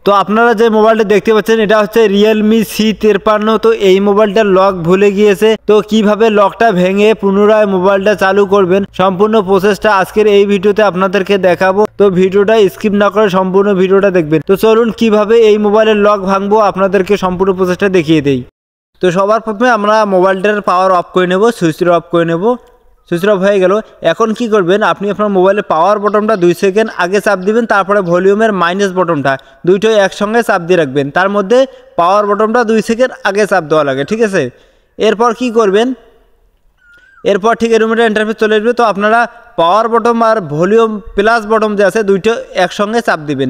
তো আপনারা যে মোবাইলটা দেখতে পাচ্ছেন এটা হচ্ছে Realme C53। তো এই মোবাইলটার লক ভুলে গিয়েছে, তো কিভাবে লকটা ভেঙে পুনরায় মোবাইলটা চালু করবেন সম্পূর্ণ প্রসেসটা আজকের এই ভিডিওতে আপনাদেরকে দেখাবো। তো ভিডিওটা স্কিপ না করে সম্পূর্ণ ভিডিওটা দেখবেন। তো চলুন কিভাবে এই মোবাইলের লক ভাঙবো আপনাদেরকে সম্পূর্ণ প্রসেসটা দেখিয়ে দেই। তো সবার প্রথমে আমরা মোবাইলটার পাওয়ার অফ করে নেব, সুইচটা অফ করে নেব। সুইচ অফ হয়ে গেল। এখন কি করবেন, আপনি আপনার মোবাইলের পাওয়ার বটনটা 2 সেকেন্ড আগে চাপ দিবেন, তারপরে ভলিউমের মাইনাস বটনটা দুইটাই একসঙ্গে চাপ দিয়ে রাখবেন। তার মধ্যে পাওয়ার বটনটা 2 সেকেন্ড আগে চাপ দেওয়া লাগে, ঠিক আছে। এরপর কি করবেন, এরপর ঠিক এরকম একটা ইন্টারফেস চলে আসবে। তো আপনারা পাওয়ার বটন আর ভলিউম প্লাস বটন যে আছে দুইটা একসঙ্গে চাপ দিবেন।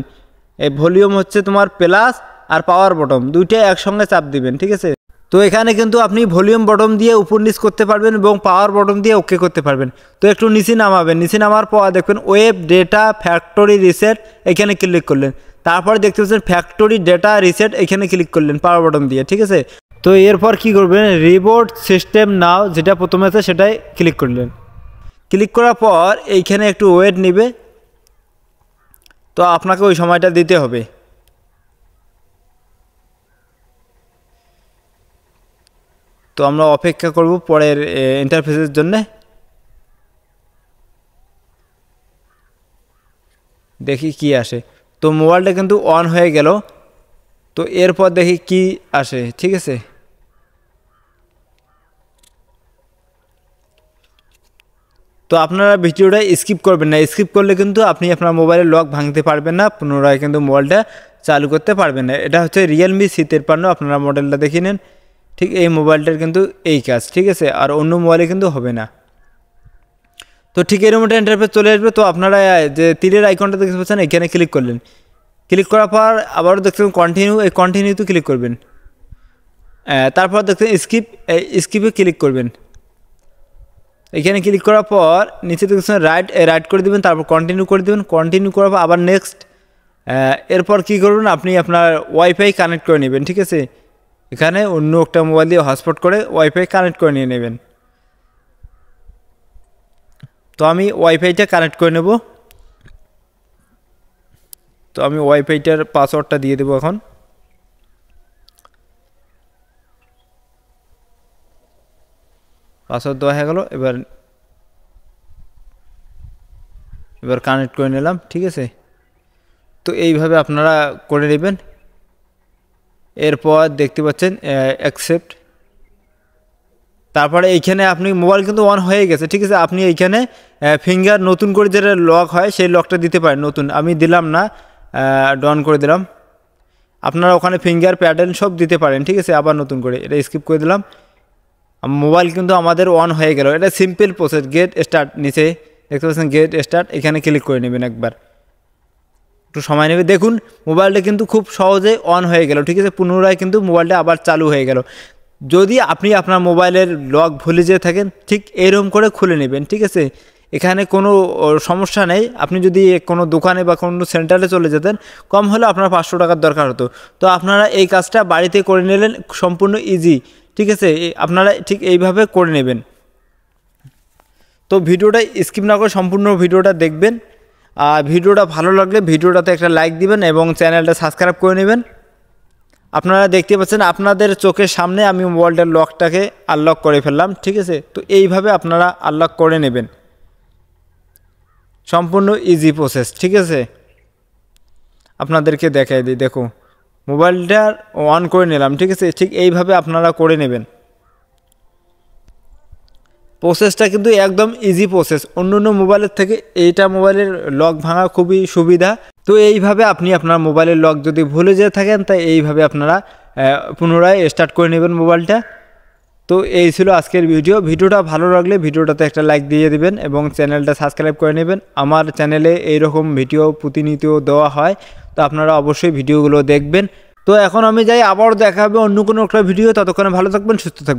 এই ভলিউম হচ্ছে তোমার প্লাস আর পাওয়ার বটন দুইটাই একসঙ্গে চাপ দিবেন, ঠিক আছে। তো এখানে কিন্তু আপনি ভলিউম বটন দিয়ে উপর নিচ করতে পারবেন এবং পাওয়ার বটন দিয়ে ওকে করতে পারবেন। তো একটু নিচে নামাবেন, নিচে নামার পর দেখবেন ওয়েব ডেটা ফ্যাক্টরি রিসেট এখানে ক্লিক করলেন। তারপর দেখতে পাচ্ছেন ফ্যাক্টরি ডেটা রিসেট এখানে ক্লিক করলেন পাওয়ার বটন দিয়ে, ঠিক আছে। তো এরপর কি করবেন, রিবোট সিস্টেম নাও যেটা প্রথমে আছে সেটাই ক্লিক করলেন। ক্লিক করার পর এইখানে একটু ওয়েট নেবে, তো আপনাকে ওই সময়টা দিতে হবে। তো আমরা অপেক্ষা করব পরের ইন্টারফেসের জন্য। দেখি কি আসে। তো মোবাইলটা কিন্তু অন হয়ে গেল। তো এরপর দেখি কি আসে, ঠিক আছে। তো আপনারা ভিডিওটা স্কিপ করবেন না, স্কিপ করলে কিন্তু আপনি আপনার মোবাইলের লক ভাঙতে পারবেন না, পুনরায় কিন্তু মোবাইলটা চালু করতে পারবেন না। এটা হচ্ছে Realme C53, আপনারা মডেলটা দেখে নেন। ঠিক এই মোবাইলটার কিন্তু এই কাজ, ঠিক আছে, আর অন্য মোবাইলে কিন্তু হবে না। তো ঠিক এরকম একটা ইন্টারফেস চলে আসবে। তো আপনারা যে তীরের আইকনটা দেখতে পাচ্ছেন এখানে ক্লিক করলেন। ক্লিক করার পর আবারও দেখতে পাবেন কন্টিনিউ, এই কন্টিনিউতে ক্লিক করবেন। তারপর দেখতে স্কিপে ক্লিক করবেন। এখানে ক্লিক করার পর নিচে দেখছেন রাইট করে দেবেন, তারপর কন্টিনিউ করে দেবেন। কন্টিনিউ করার পর আবার নেক্সট। এরপর কী করবেন, আপনি আপনার ওয়াইফাই কানেক্ট করে নেবেন, ঠিক আছে। এখানে অন্য একটা মোবাইল দিয়ে হটস্পট করে ওয়াইফাই কানেক্ট করে নিয়ে নেবেন। তো আমি ওয়াইফাইটা কানেক্ট করে নেব। তো আমি ওয়াইফাইটার পাসওয়ার্ডটা দিয়ে দেবো এখন। পাসওয়ার্ড দেওয়া হয়ে গেল। এবার কানেক্ট করে নিলাম, ঠিক আছে। তো এইভাবে আপনারা করে নেবেন। এরপর দেখতে পাচ্ছেন অ্যাকসেপ্ট। তারপরে এইখানে আপনি মোবাইল কিন্তু অন হয়ে গেছে, ঠিক আছে। আপনি এইখানে ফিঙ্গার নতুন করে যেটা লক হয় সেই লকটা দিতে পারেন নতুন, আমি দিলাম না, ডন করে দিলাম। আপনারা ওখানে ফিঙ্গার প্যাটার্ন সব দিতে পারেন, ঠিক আছে। আবার নতুন করে এটা স্কিপ করে দিলাম। মোবাইল কিন্তু আমাদের অন হয়ে গেল। এটা সিম্পল প্রসেস। গেট স্টার্ট, নিচে দেখতে পাচ্ছেন গেট স্টার্ট, এখানে ক্লিক করে নেবেন একবার, একটু সময় নেবে। দেখুন মোবাইলটা কিন্তু খুব সহজে অন হয়ে গেল, ঠিক আছে। পুনরায় কিন্তু মোবাইলটা আবার চালু হয়ে গেল। যদি আপনি আপনার মোবাইলের লক ভুলে যেয়ে থাকেন ঠিক এরকম করে খুলে নেবেন, ঠিক আছে। এখানে কোনো সমস্যা নেই। আপনি যদি কোনো দোকানে বা কোনো সেন্টারে চলে যেতেন কম হলে আপনার 500 টাকার দরকার হতো। তো আপনারা এই কাজটা বাড়িতে করে নিলেন, সম্পূর্ণ ইজি, ঠিক আছে। আপনারা ঠিক এইভাবে করে নেবেন। তো ভিডিওটা স্কিপ না করে সম্পূর্ণ ভিডিওটা দেখবেন। আর ভিডিওটা ভালো লাগলে ভিডিওটাতে একটা লাইক দিবেন এবং চ্যানেলটা সাবস্ক্রাইব করে নেবেন। আপনারা দেখতে পাচ্ছেন আপনাদের চোখের সামনে আমি মোবাইলটার লকটাকে আনলক করে ফেললাম, ঠিক আছে। তো এইভাবে আপনারা আনলক করে নেবেন, সম্পূর্ণ ইজি প্রসেস, ঠিক আছে। আপনাদেরকে দেখাই দিই, দেখো মোবাইলটা অন করে নিলাম, ঠিক আছে। ঠিক এইভাবে আপনারা করে নেবেন। প্রসেসটা কিন্তু একদম ইজি প্রসেস, অন্য মোবাইলের থেকে এইটা মোবাইলের লক ভাঙা খুবই সুবিধা। তো এইভাবে আপনি আপনার মোবাইলের লক যদি ভুলে যেয়ে থাকেন তাই এইভাবে আপনারা পুনরায় স্টার্ট করে নেবেন মোবাইলটা। তো এই ছিল আজকের ভিডিওটা ভালো লাগলে ভিডিওটাতে একটা লাইক দিয়ে দিবেন এবং চ্যানেলটা সাবস্ক্রাইব করে নেবেন। আমার চ্যানেলে এইরকম ভিডিও প্রতিনিয়ত দেওয়া হয়, তো আপনারা অবশ্যই ভিডিওগুলো দেখবেন। তো এখন আমি যাই, আবার দেখা হবে অন্য কোনো একটা ভিডিও। ততক্ষণে ভালো থাকবেন, সুস্থ থাকবেন।